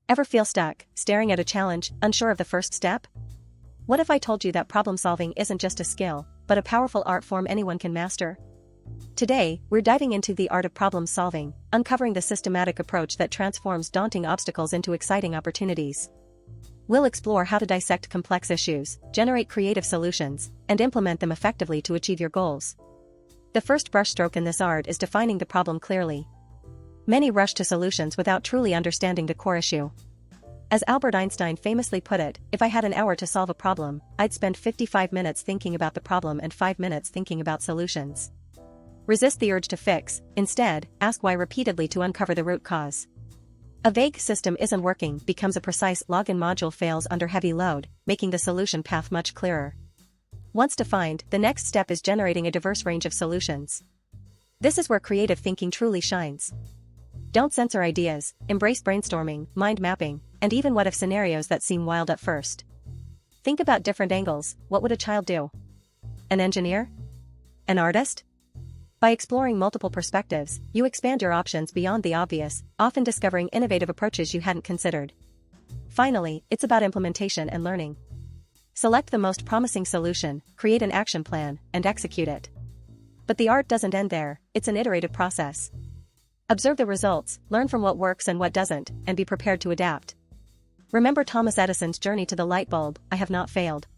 Ever feel stuck, staring at a challenge, unsure of the first step? What if I told you that problem solving isn't just a skill, but a powerful art form anyone can master? Today, we're diving into the art of problem solving, uncovering the systematic approach that transforms daunting obstacles into exciting opportunities. We'll explore how to dissect complex issues, generate creative solutions, and implement them effectively to achieve your goals. The first brushstroke in this art is defining the problem clearly. Many rush to solutions without truly understanding the core issue. As Albert Einstein famously put it, if I had an hour to solve a problem, I'd spend 55 minutes thinking about the problem and 5 minutes thinking about solutions. Resist the urge to fix, instead, ask why repeatedly to uncover the root cause. A vague system isn't working becomes a precise login module fails under heavy load, making the solution path much clearer. Once defined, the next step is generating a diverse range of solutions. This is where creative thinking truly shines. Don't censor ideas, embrace brainstorming, mind mapping, and even what-if scenarios that seem wild at first. Think about different angles. What would a child do? An engineer? An artist? By exploring multiple perspectives, you expand your options beyond the obvious, often discovering innovative approaches you hadn't considered. Finally, it's about implementation and learning. Select the most promising solution, create an action plan, and execute it. But the art doesn't end there, it's an iterative process. Observe the results, learn from what works and what doesn't, and be prepared to adapt. Remember Thomas Edison's journey to the light bulb: I have not failed.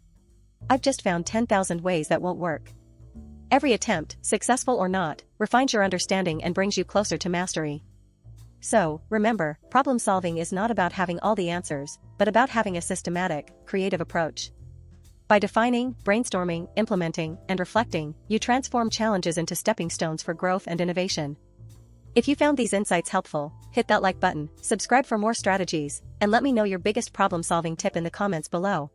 I've just found 10,000 ways that won't work. Every attempt, successful or not, refines your understanding and brings you closer to mastery. So, remember, problem solving is not about having all the answers, but about having a systematic, creative approach. By defining, brainstorming, implementing, and reflecting, you transform challenges into stepping stones for growth and innovation. If you found these insights helpful, hit that like button, subscribe for more strategies, and let me know your biggest problem-solving tip in the comments below.